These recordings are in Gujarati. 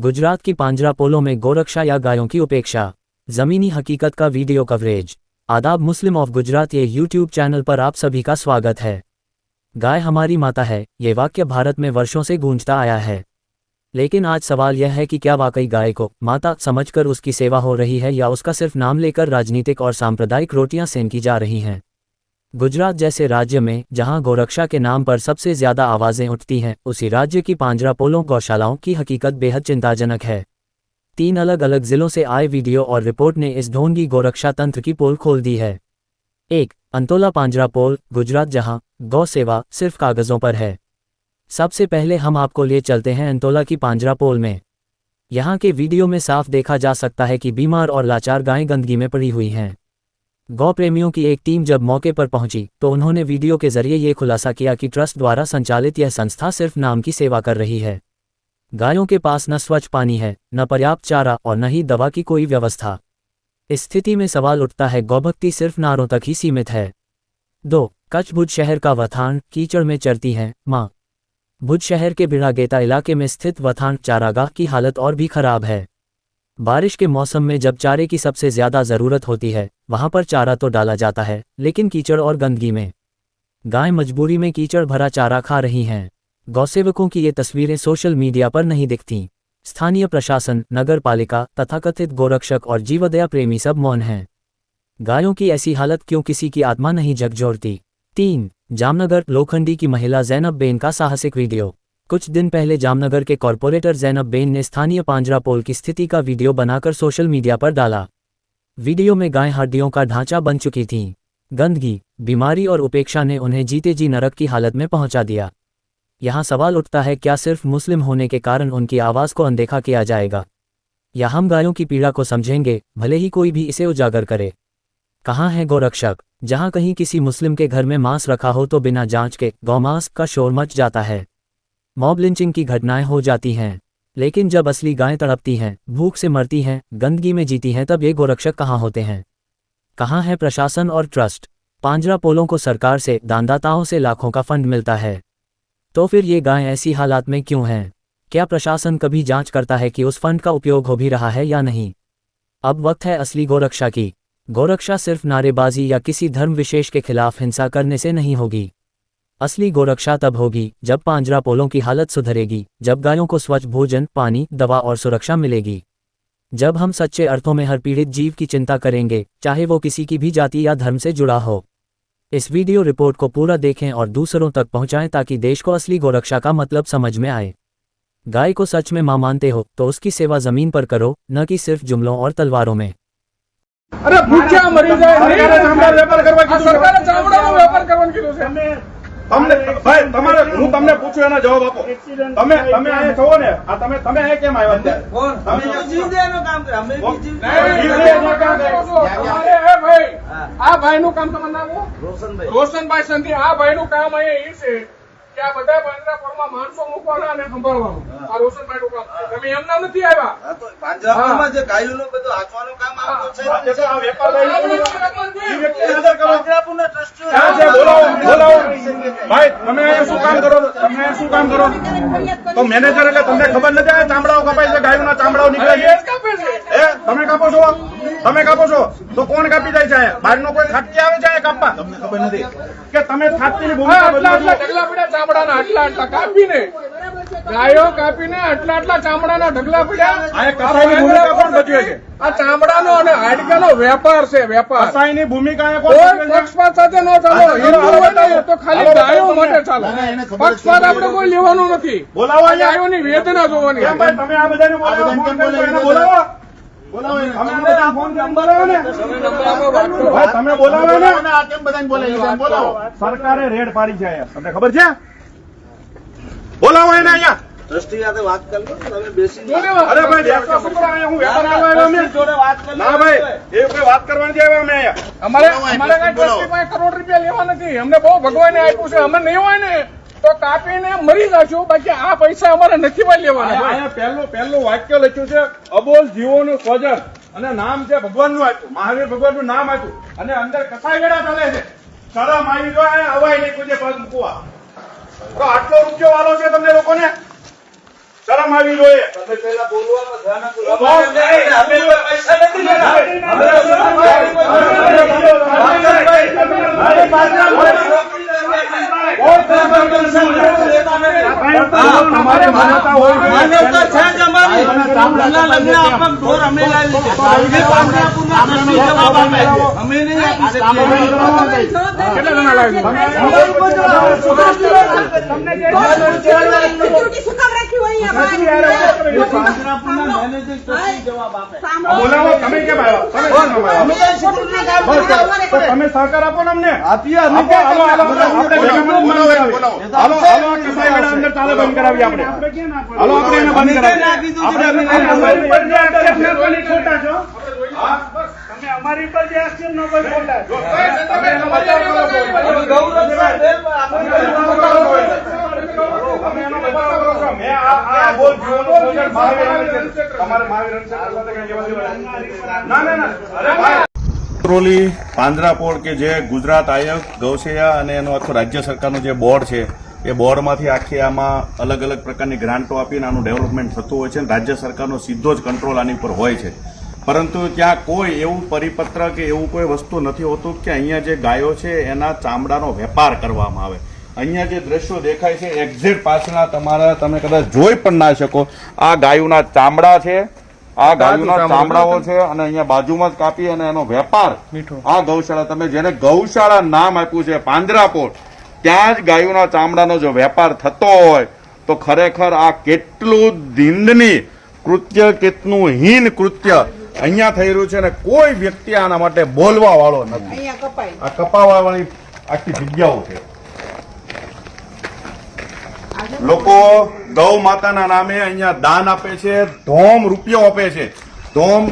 गुजरात की पांजरापोलों में गौरक्षा या गायों की उपेक्षा, जमीनी हकीकत का वीडियो कवरेज। आदाब, मुस्लिम ऑफ गुजरात ये यूट्यूब चैनल पर आप सभी का स्वागत है। गाय हमारी माता है, ये वाक्य भारत में वर्षों से गूंजता आया है। लेकिन आज सवाल यह है कि क्या वाकई गाय को माता समझकर उसकी सेवा हो रही है या उसका सिर्फ नाम लेकर राजनीतिक और सांप्रदायिक रोटियां सेंकी जा रही हैं। गुजरात जैसे राज्य में जहां गौरक्षा के नाम पर सबसे ज्यादा आवाजें उठती हैं, उसी राज्य की पांजरापोलों गौशालाओं की हकीकत बेहद चिंताजनक है। 3 अलग अलग जिलों से आए वीडियो और रिपोर्ट ने इस ढोंगी गौरक्षा तंत्र की पोल खोल दी है। 1. अंतोला पांजरापोल, गुजरात, जहां गौ सेवा सिर्फ कागजों पर है। सबसे पहले हम आपको लिए चलते हैं अंतोला की पांजरापोल में। यहाँ के वीडियो में साफ देखा जा सकता है कि बीमार और लाचार गायें गंदगी में पड़ी हुई हैं। गौ प्रेमियों की एक टीम जब मौके पर पहुंची तो उन्होंने वीडियो के जरिए ये खुलासा किया कि ट्रस्ट द्वारा संचालित यह संस्था सिर्फ नाम की सेवा कर रही है। गायों के पास न स्वच्छ पानी है, न पर्याप्त चारा और न ही दवा की कोई व्यवस्था। इस स्थिति में सवाल उठता है, गौभक्ति सिर्फ नारों तक ही सीमित है। 2. कच्छ भुज शहर का वथान, कीचड़ में चरती हैं मां। भुज शहर के बिड़ागेता इलाके में स्थित वथान चारागाह की हालत और भी खराब है। बारिश के मौसम में जब चारे की सबसे ज्यादा जरूरत होती है, वहां पर चारा तो डाला जाता है, लेकिन कीचड़ और गंदगी में गाय मजबूरी में कीचड़ भरा चारा खा रही हैं। गौसेवकों की ये तस्वीरें सोशल मीडिया पर नहीं दिखती। स्थानीय प्रशासन, नगर पालिका, तथाकथित गोरक्षक और जीवदया प्रेमी सब मौन हैं। गायों की ऐसी हालत क्यों किसी की आत्मा नहीं झकझोरती। 3. जामनगर, लोखंडी की महिला जैनब बेन का साहसिक वीडियो। कुछ दिन पहले जामनगर के कॉरपोरेटर जैनब बेन ने स्थानीय पांजरापोल की स्थिति का वीडियो बनाकर सोशल मीडिया पर डाला। वीडियो में गायें हड्डियों का ढांचा बन चुकी थीं। गंदगी, बीमारी और उपेक्षा ने उन्हें जीते जी नरक की हालत में पहुंचा दिया। यहाँ सवाल उठता है, क्या सिर्फ मुस्लिम होने के कारण उनकी आवाज़ को अनदेखा किया जाएगा, या हम गायों की पीड़ा को समझेंगे भले ही कोई भी इसे उजागर करे। कहाँ है गौरक्षक? जहाँ कहीं किसी मुस्लिम के घर में मांस रखा हो तो बिना जांच के गौमांस का शोर मच जाता है। मॉब लिंचिंग की घटनाएं हो जाती हैं। लेकिन जब असली गायें तड़पती हैं, भूख से मरती हैं, गंदगी में जीती हैं, तब ये गौरक्षक कहाँ होते हैं? कहाँ है प्रशासन और ट्रस्ट? पांजरापोलों को सरकार से, दानदाताओं से लाखों का फंड मिलता है, तो फिर ये गायें ऐसी हालात में क्यों हैं? क्या प्रशासन कभी जांच करता है कि उस फंड का उपयोग हो भी रहा है या नहीं? अब वक्त है असली गौरक्षा की। गौरक्षा सिर्फ नारेबाजी या किसी धर्म विशेष के खिलाफ हिंसा करने से नहीं होगी। असली गौरक्षा तब होगी जब पांजरापोलों की हालत सुधरेगी, जब गायों को स्वच्छ भोजन, पानी, दवा और सुरक्षा मिलेगी, जब हम सच्चे अर्थों में हर पीड़ित जीव की चिंता करेंगे, चाहे वो किसी की भी जाति या धर्म से जुड़ा हो। इस वीडियो रिपोर्ट को पूरा देखें और दूसरों तक पहुंचाएं ताकि देश को असली गौरक्षा का मतलब समझ में आए। गाय को सच में मां मानते हो तो उसकी सेवा जमीन पर करो, न कि सिर्फ जुमलों और तलवारों में। अरे भूख्या मरी जाए सरकारे ચામડાનો વેપાર કરવાનું કીધું છે। તમને ભાઈ તમારે હું તમને પૂછું એનો જવાબ આપો। તમે અહીંયા છો ને, આ તમે અહીંયા કેમ આવ્યા અત્યારે? કોણ? તમે જીવ દેવાનું કામ કરે, અમે બી જીવ દેવાનું કામ કરો છો। તમારે હે ભાઈ, આ ભાઈનું કામ તમારું નામ રોશનભાઈ સંધી। આ ભાઈનું કામ અહીંયા એ છે કે આ બધા પાંજરાપોળમાં માણસો મૂકવાના અને સંભાળવાનું। આ રોશનભાઈનું કામ છે। તમે એમ નામ નથી આવ્યા। હા, તો પાંજરાપોળમાં જે ગાયોનું બધું હાંચવાનું કામ આપતો છે, આ વેપારભાઈ ઈ વ્યક્તિ નજર કરો। પાંજરાપોળના ટ્રસ્ટી ક્યાં છે? બોલાવો ભાઈ। તમે અહીંયા શું કામ કરો? તમે અહીંયા શું કામ કરો? તો મેનેજર એટલે તમને ખબર નથી? આ ચામડાઓ કપાય છે, ગાયોના ચામડાઓ નીકળે છે। એ તમે કાપો છો? તમે કાપો છો તો કોણ કાપી જાય છે? બહારનો કોઈ ખાટકી આવે છે કાપવા? તમને ખબર નથી કે તમે ખાટકીની ભૂમિકા બદલો છો? ઢગલા પડ્યા ચામડાના, આટલા કાપીને ગાયો કાપીને આટલા ચામડાના ઢગલા પડ્યા। આ કસાઈની ભૂમિકા કોણ ભજવે છે? આ ચામડાનો અને હાડકાનો વેપાર છે, વેપાર। કસાઈની ભૂમિકા કોઈ પક્ષપાત સાથે ન ચાલો। હિન્દુ બતાવો તો ખાલી ગાયો માટે ચાલો, પક્ષપાત આપણે કોઈ લેવાનું નથી। બોલાવો, ગાયોની વેદના જોવાની। તમે આ બધાને બોલાવો। તમે બોલાવો ને, સરકારે રેડ પાડી છે, તમને ખબર છે? બોલાવો એને અહીંયા ટ્રસ્ટી સાથે વાત કરી લો, તમે બેસી। અરે ભાઈ હું વેપાર કરવા વાત કરી ના ભાઈ, એ કોઈ વાત કરવાની છે અમે અહીંયા। અમારે કઈ ટ્રસ્ટી પાસે કરોડ રૂપિયા લેવા નથી। અમને બહુ ભગવાને આપ્યું છે, અમે નહીં હોય ને તો કાપીને મરી જશું, બાકી આ પૈસા અમારે નથી ભાઈ લેવાના। અહીંયા પહેલું વાક્ય લખ્યું છે, અબોલ જીવોનું સ્વજન, અને નામ છે ભગવાનનું આપ્યું, મહાવીર ભગવાનનું નામ આપ્યું, અને અંદર કસાઈ વેડા ચાલે છે। શરમ આવી જોઈએ, અવાય નહીં કોઈ પગ મૂકવા। તો આટલો રૂપિયો વાલો છે તમને લોકોને? શરમ કરવામાં આવી જોઈએ. તમારે માન્યતા હોય બોલાવો. તમે કેમ આવ્યા? તમે સહકાર આપો ને અમને. અંદર ચાલે બંધ કરાવીએ આપણે. હાલો આપણે એને બંધ કરાવીએ. અમારી પર જે એક્શન નો કોઈ ખોટા કોરોલી પાંજરાપોળ કે જે ગુજરાત આયોગ ગૌસેયા અને એનો આખો રાજ્ય સરકારનું જે બોર્ડ છે એ બોર્ડમાંથી આખી આમાં અલગ અલગ પ્રકારની ગ્રાન્ટો આપીને આનું ડેવલપમેન્ટ થતું હોય છે અને રાજ્ય સરકારનો સીધો જ કંટ્રોલ આની પર હોય છે. પરંતુ ત્યાં કોઈ એવું પરિપત્ર કે એવું કોઈ વસ્તુ નથી હોતું કે અહીંયા જે ગાયો છે એના ચામડાનો વેપાર કરવામાં આવે. અહીંયા જે દ્રશ્યો દેખાય છે એક્ઝેક્ટ પાછળના તમે કદાચ જોઈ પણ ના શકો. આ ગાયોના ચામડા છે, આ ગાયોના ચામડાઓ છે અને અહીંયા બાજુમાં જ કાપી અને એનો વેપાર આ ગૌશાળા, તમે જેને ગૌશાળા નામ આપ્યું છે પાંજરાપોળ, ત્યાં જ ગાયોના ચામડાનો જો વેપાર થતો હોય તો ખરેખર આ કેટલું નિંદનીય કૃત્ય, કેટલું હીન કૃત્ય અહીંયા થઈ રહ્યું છે અને કોઈ વ્યક્તિ આના માટે બોલવા વાળો નથી. આ કપાવા વાળી આખી જગ્યાઓ છે. લોકો ગૌ માતાના નામે અહીંયા દાન આપે છે, ધોમ રૂપિયો આપે છે, ધોમ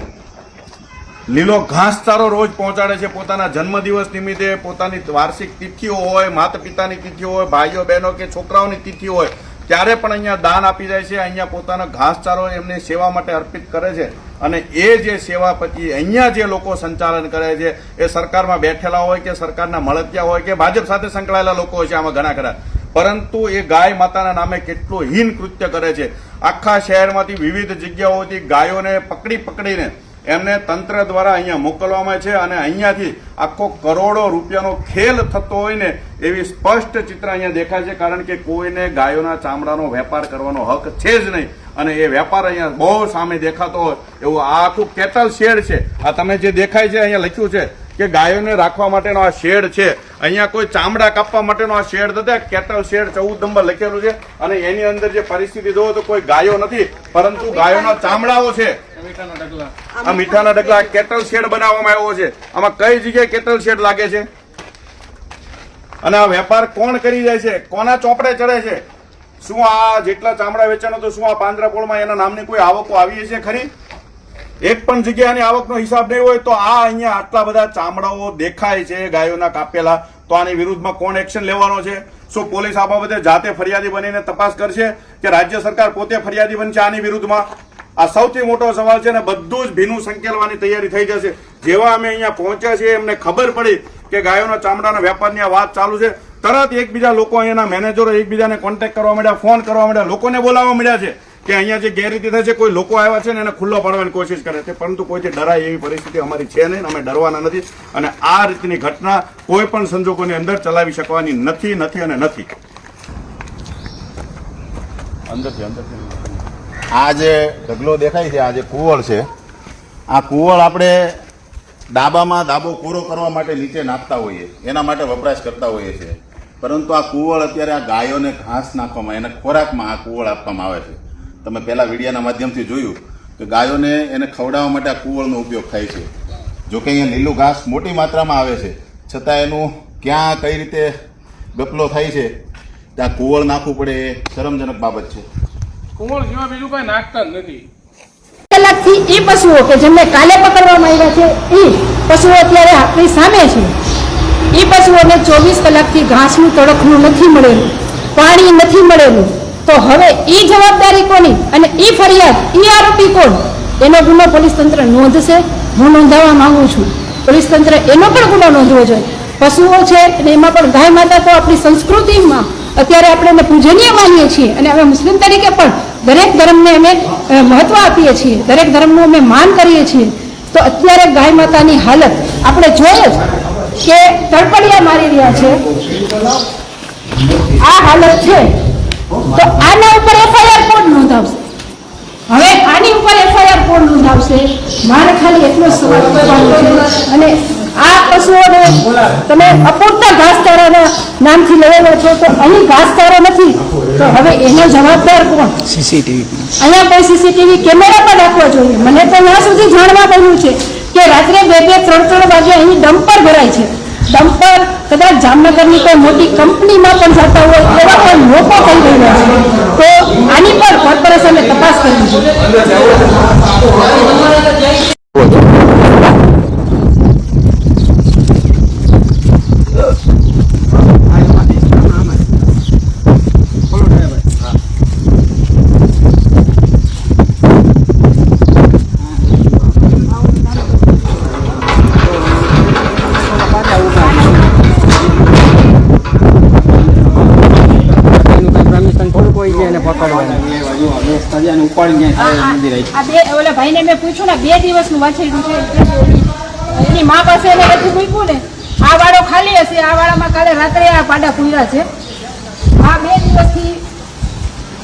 લીલો ઘાસચારો રોજ પહોંચાડે છે. પોતાના જન્મદિવસ નિમિત્તે, પોતાની વાર્ષિક તિથિઓ હોય, માતા પિતાની તિથિ હોય, ભાઈઓ બહેનો કે છોકરાઓની તિથિ હોય, ત્યારે પણ અહીંયા દાન આપી જાય છે. અહીંયા પોતાનો ઘાસચારો એમની સેવા માટે અર્પિત કરે છે અને એ જે સેવા પછી અહીંયા જે લોકો સંચાલન કરે છે એ સરકારમાં બેઠેલા હોય કે સરકારના મળતિયા હોય કે ભાજપ સાથે સંકળાયેલા લોકો હોય છે આમાં ઘણા ખરા. પરંતુ એ ગાય માતાના નામે કેટલું હીન કૃત્ય કરે છે. આખા શહેરમાંથી વિવિધ જગ્યાઓથી ગાયોને પકડીને એમને તંત્ર દ્વારા અહીંયા મોકલવામાં છે અને અહીંયાથી આખો કરોડો રૂપિયાનો ખેલ થતો હોય ને એવી સ્પષ્ટ ચિત્ર અહીંયા દેખાય છે. કારણ કે કોઈને ગાયોના ચામડાનો વેપાર કરવાનો હક છે જ નહીં અને એ વેપાર અહીંયા બહુ સામે દેખાતો હોય એવું આ આખું કેટલ શેડ છે. આ તમે જે દેખાય છે અહીંયા લખ્યું છે કે ગાયોને રાખવા માટેનો આ શેડ છે. અહીંયા કોઈ ચામડા કાપવા માટેનો આ શેડ નથી. કેટલ શેડ 14 નંબર લખેલું છે અને એની અંદર જે પરિસ્થિતિ જોવો તો કોઈ ગાયો નથી પરંતુ ગાયોના ચામડાઓ છે. આ મીઠાના ડગલા કેટલ શેડ બનાવવામાં આવ્યો છે. આમાં કઈ જગ્યાએ કેટલ શેડ લાગે છે અને આ વેપાર કોણ કરી જાય છે, કોના ચોપડે ચડે છે? શું આ જેટલા ચામડા વેચાણ તો શું આ પાંજરાપોળમાં એના નામની કોઈ આવકો આવી છે ખરી? એક પણ જગ્યાની આવકનો હિસાબ નહીં હોય તો આ અહીંયા આટલા બધા ચામડાઓ દેખાય છે ગાયોના કાપેલા, તો આની વિરુદ્ધમાં કોણ એક્શન લેવાનો છે? શું પોલીસ આ બાબતે જાતે ફરિયાદી બનીને તપાસ કરશે કે રાજ્ય સરકાર પોતે ફરિયાદી બનશે આની વિરુદ્ધમાં? આ સૌથી મોટો સવાલ છે ને બધું જ ભીનું સંકેલવાની તૈયારી થઈ જશે. જેવા અમે અહીંયા પહોંચ્યા છીએ એમને ખબર પડી કે ગાયોના ચામડાના વેપારની આ વાત ચાલુ છે, તરત એકબીજા લોકો અહીંયાના મેનેજરો એકબીજાને કોન્ટેક્ટ કરવા માંડ્યા, ફોન કરવા માંડ્યા, લોકોને બોલાવવા માંડ્યા છે કે અહીંયા જે ગેરરીતિ થાય છે, કોઈ લોકો આવ્યા છે ને એને ખુલ્લો પાડવાની કોશિશ કરે છે. પરંતુ કોઈથી ડરાય એવી પરિસ્થિતિ અમારી છે નહીં, અમે ડરવાના નથી અને આ રીતની ઘટના કોઈ પણ સંજોગોની અંદર ચલાવી શકવાની નથી. આ જે ઢગલો દેખાય છે, આ જે કુવળ છે, આ કુવળ આપણે ડાબામાં દાબો પૂરો કરવા માટે નીચે નાખતા હોઈએ, એના માટે વપરાશ કરતા હોઈએ છીએ. પરંતુ આ કુવળ અત્યારે આ ગાયોને ઘાસ નાખવામાં, એના ખોરાકમાં આ કુવળ આપવામાં આવે છે. તમે પહેલા વિડીયોના માધ્યમથી જોયું કે ગાયોને એને ખવડાવવા માટે આ કુવળનો ઉપયોગ થાય છે. જોકે અહીંયા લીલું ઘાસ મોટી માત્રામાં આવે છે, છતાં એનું ક્યાં કઈ રીતે ગપલો થાય છે ત્યાં કુવળ નાખવું પડે એ શરમજનક બાબત છે. કુવળ સિવાય બીજું કઈ નાખતા જ નથી. કલાકથી એ પશુઓ કે જેમને કાલે પકડવામાં આવ્યા છે એ પશુઓ અત્યારે આપણી સામે છે. એ પશુઓને 24 કલાકથી ઘાસનું તડકનું નથી મળેલું, પાણી નથી મળેલું. તો હવે એ જવાબદારી કોની અને એ ફરિયાદ, એ આરોપી કોણ? એનો ગુનો પોલીસ તંત્ર નોંધશે. હું નોંધાવવા માંગુ છું. પોલીસ તંત્ર એનો પણ ગુનો નોંધવો જોઈએ. પશુઓ છે અને એમાં પણ ગાય માતા તો આપણી સંસ્કૃતિમાં અત્યારે આપણે એને પૂજનીય માનીએ છીએ અને હવે મુસ્લિમ તરીકે પણ દરેક ધર્મને અમે મહત્વ આપીએ છીએ, દરેક ધર્મનું અમે માન કરીએ છીએ, તો અત્યારે ગાય માતાની હાલત આપણે જોઈએ જ કે તડપડિયા મારી રહ્યા છે, આ હાલત છે. તો આના ઉપર એફઆઈઆર કોણ નોંધાવશે? હવે આની ઉપર એફઆઈઆર કોણ નોંધાવશે? મારે ખાલી એટલો જ સવાલ કરવાનો છે. અને આ પશુઓને તમે અપૂરતા ઘાસચારાના નામથી લેવાનો છો, તો અહીં ઘાસચારો નથી, તો હવે એનો જવાબદાર કોણ? અહીંયા કોઈ સીસીટીવી કેમેરા પણ રાખવા જોઈએ. મને તો ત્યાં સુધી જાણવા મળ્યું છે કે રાત્રે 2-3 વાગે અહીં ડમ્પર ભરાય છે. ડમ્પર કદાચ જામનગરની કોઈ મોટી કંપનીમાં પણ જતા હોય એવા પણ લોકો કહી રહ્યા છે. તો આની પર કોર્પોરેશને તપાસ કરવી જોઈએ. ઓલા ભાઈને મેં પૂછ્યું ને 2 દિવસનું વાંચેલું છે, એની મા પાસે એને નથી મૂક્યું ને. આ વાળો ખાલી હશે, આ વાળામાં કાલે રાત્રે આ પાડા પૂર્યા છે. આ 2 દિવસથી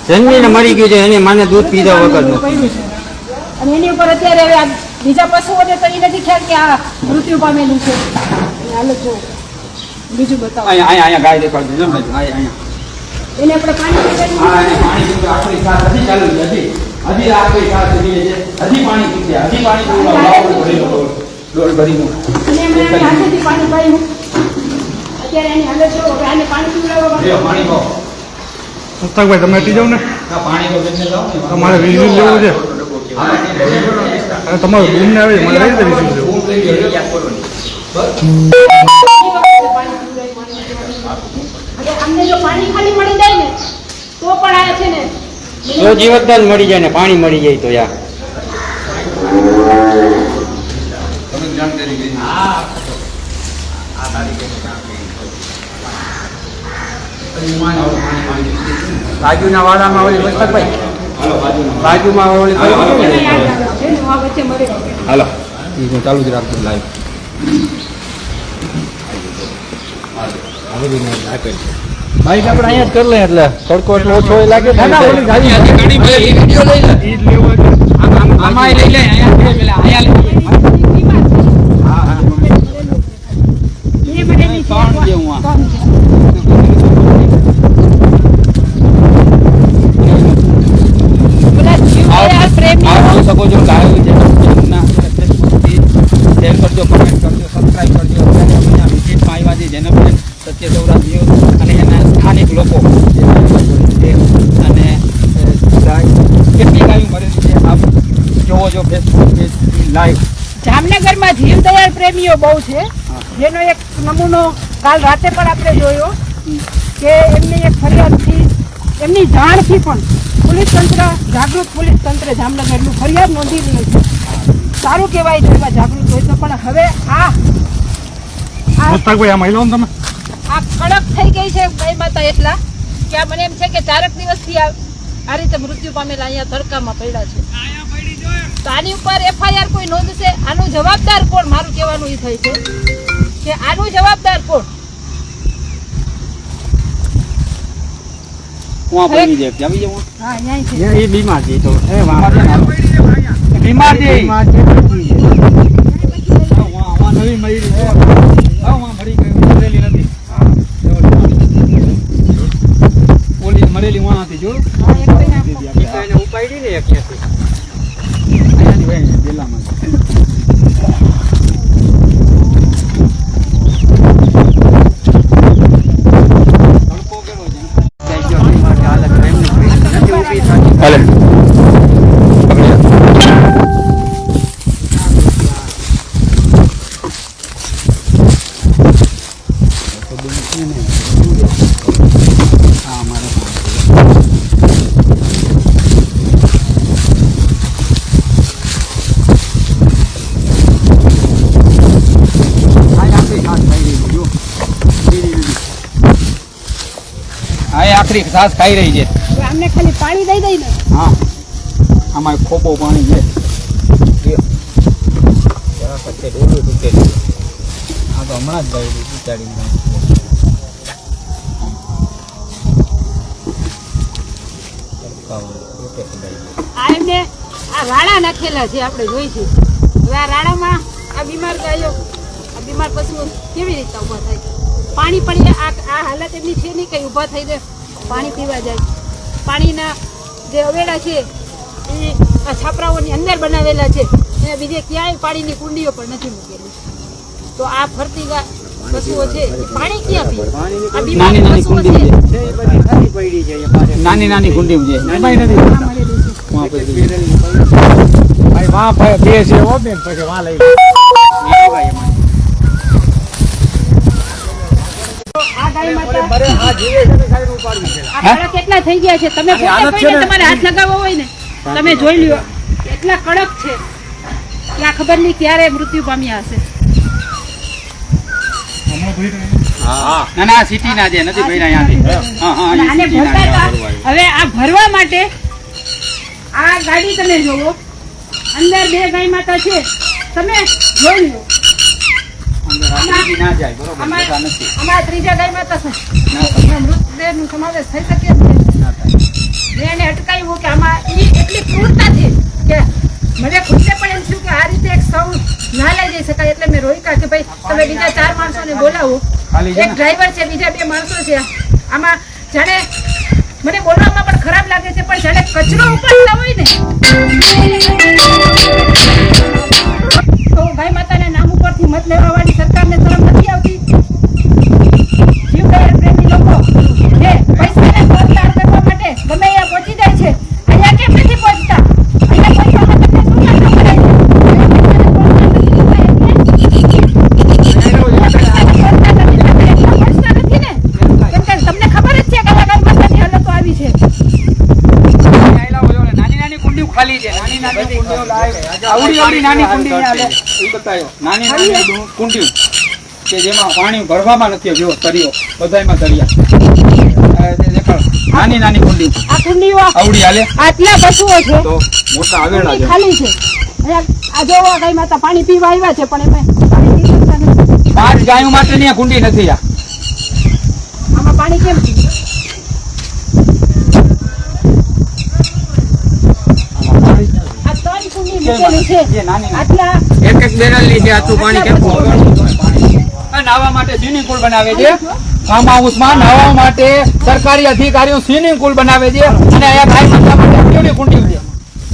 જન્મીને મરી ગયું છે, એની માને દૂધ પીધા વગર પડ્યું છે. અને એની ઉપર અત્યારે હવે આ બીજા પશુઓને તો એ નથી ખ્યાલ કે આ મૃત્યુ પામેલું છે. હાલો જો બીજું બતાવો. અહીંયા ગાય દેખાડજો, અહીંયા એને આપણે પાણી પીવડાવીએ. પાણી પીવું આખરી સાત હજી ચાલુ છે, હજી આખરી સાત હજી છે, હજી પાણી પીશે, હજી પાણી પીવું ડોલ ભરીનું. અને એમણે એની હાથેથી પાણી પાયું. અત્યારે એની હાલત જો હવે આને પાણી પીવડાવવા લ્યો પાણી પો. મુસ્તાકભાઈ તમે હટી જાઓ ને, પાણી તો બેસને જાઓ ને. તમારે વિઝ્યુઅલ લેવું છે. અને તમારું રૂમ ને આવે મારે કઈ રીતે વિઝ્યુઅલ લેવું? હવે અમને જો પાણી ખાલી મળી જાય ને તો પણ આ છે ને જો જીવતદાન મળી જાય ને પાણી મળી જાય તો યાર બાજુના વાડામાં ઓલી મુસ્તકભાઈ બાજુમાં ઓલી વચ્ચે મરે. હાલો એ ચાલુ જ રાખજો લાઈવ. બાઈક આપણે અહીંયા જ કરી લે એટલે તડકો એટલો ઓછો લાગે. શકો છો ગાયો શેર કરજો, કમેન્ટ કરજો, સબસ્ક્રાઈબ કરજો. વિઝિટમાં આવ્યા છે જેને સત્ય સૌરાષ્ટ્ર અને એના સ્થાનિક લોકો અને કેટલી ગાયો મરેલી છે આપ જોવો છો ફેસબુક પેજ લાઈવ. જામનગરમાં જીવદયા પ્રેમીઓ બહુ છે, જેનો એક નમૂનો કાલ રાતે પણ આપણે જોયો કે એમની એક ફરિયાદથી એમની જાણથી પણ પોલીસ તંત્ર જાગૃત પોલીસ તંત્ર જામનગરનું ફરિયાદ નોંધી રહ્યું છે. સારું કહેવાય છે એવા જાગૃત હોય તો. પણ હવે આ મુસ્તાકભાઈ આ મહિલાઓ તમે આ કડક થઈ ગઈ છે ગાય માતા એટલા કે આ મને એમ છે કે 4 દિવસથી આ રીતે મૃત્યુ પામેલા અહીંયા તડકામાં પડ્યા છે. તો આની ઉપર એફઆઈઆર કોઈ નોંધશે? આનું જવાબદાર કોણ? મારું કહેવાનું એ થાય છે કે આનું જવાબદાર કોણ? હું આવી જાય આવી જાઉં. હા અહીંયા છે. એ બીમાર છે તો એ બીમાર છે નવી મળી મરેલી નથી. પોલીસ મરેલી વાં હતી જો એને ઉપાડી ને અહીંયાથી જિલ્લામાં. બકરી ઘાસ ખાઈ રહી છે. તો અમને ખાલી પાણી દઈ દઈ ને. હા, આમાં ખોપો પાણી છે. આ તો હમણાં જ ભાઈ ઉતાડીને. આ એમને આ રાડા નાખેલા છે, આપણે જોઈ છે. હવે આ રાડામાં આ બીમાર ગાયો, આ બીમાર પશુઓ કેવી રીતે ઊભા થાય? પાણી પણ આ હાલત એમની છે નહીં કઈ ઊભા થઈને પાણી પીવા જાય. પાણીના જે અવેડા છે એ આ છાપરાઓની અંદર બનાવેલા છે, અને બીજે ક્યાંય પાણીની કુંડીઓ પણ નથી મૂકેલી. તો આ ફરતી પશુઓ છે એ પાણી ક્યાં પીએ? આ બીમાર પશુઓ છે નાની નાની કુંડી છે. આ ગાય માતા આ કડક કેટલા થઈ ગયા છે, તમે પોતે કોઈને તમારે હાથ લગાવવો હોય ને તમે જોઈ લ્યો એટલા કડક છે કે આ ખબર નહીં ક્યારે મૃત્યુ પામ્યા હશે. ના ના સિટી ના છે, નથી ભર્યા અહીંયાથી. હા હા, અને આને ભરતા હતા. હવે આ ભરવા માટે આ ગાડી તમે જોવો, અંદર બે ગાય માતા છે, તમે જોઈ લો. ના જાય બરોબર. આમાં ત્રીજા ગાય માતા છે, મૃતદેહનો સમાવેશ થઈ શકે જ નહીં. મેં એને અટકાવ્યું કે આમાં એટલી ક્રૂરતા છે કે મને ખુદને પણ એમ થયું કે આ રીતે એક સૌ ના લઈ જઈ શકાય. એટલે મેં રોક્યા કે ભાઈ તમે બીજા 4 માણસોને બોલાવો. એક ડ્રાઈવર છે, બીજા 2 માણસો છે. આમાં જાણે મને બોલવામાં પણ ખરાબ લાગે છે, પણ જાણે કચરો ઉપાડતા હોય ને તો ગાય માતાના નામ ઉપરથી મત લેવા વાળી સરકારને શરમ નથી આવતી? જીવદયા પ્રેમી લોકો જે પૈસાને તોડતાડ કરવા માટે ગમે અહીંયા પહોંચી જાય છે, અહીંયા કેમ નથી પહોંચતા? અહીંયા પહોંચવા માટે શું ના કરાય છે? તમને ખબર જ છે કે આ ગાય માતાની હાલતો આવી છે. નાની નાની કુંડીઓ ખાલી છે. નાની નાની કુંડીઓ આવડી આવડી નાની કુંડી હાલે. એ બતાવ્યો નાની નાની કુંડીઓ કે જેમાં પાણી ભરવામાં નથી આવ્યો. તળિયો બધાયમાં તળિયા. નાની નાની કુંડી આ કુંડીઓ આવડી હાલે. આટલા પશુઓ છે તો મોટા આવેલા છે. ખાલી છે. આ જોવો ગાય માતા પાણી પીવા આવ્યા છે, પણ એમાં પાણી પી શકતા નથી. 5 ગાયો માટેની આ કુંડી નથી. આમાં પાણી કેમ પીવે? આ 3 કુંડી મૂકેલી છે. આટલા એક એક બેરલ ની છે. આટલું પાણી કેમ નાહવા માટે સ્વિમિંગ પુલ બનાવે છે. ફાર્મ હાઉસમાં નાહવા માટે સરકારી અધિકારીઓ સ્વિમિંગ પુલ બનાવે છે, અને અહીંયા ગાય માતા માટે કેવડી કુંડી છે.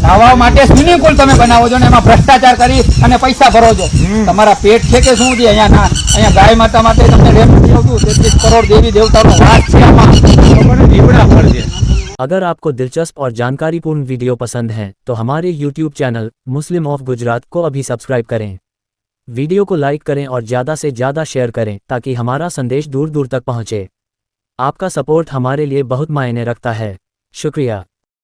નાહવા માટે સ્વિમિંગ પુલ તમે બનાવો છો ને એમાં ભ્રષ્ટાચાર કરી અને પૈસા ભરો છો. તમારા પેટ છે કે શું છે? અહીંયા ગાય માતા માટે તમને રેમ નથી આવતું. 33 કરોડ દેવી દેવતાનો વાસ છે આમાં. દીવડા ફળ છે. अगर आपको दिलचस्प और जानकारीपूर्ण वीडियो पसंद हैं तो हमारे YouTube channel Muslim of Gujarat को अभी सब्सक्राइब करें। वीडियो को लाइक करें और ज़्यादा से ज़्यादा शेयर करें ताकि हमारा संदेश दूर दूर तक पहुँचे। आपका सपोर्ट हमारे लिए बहुत मायने रखता है। शुक्रिया।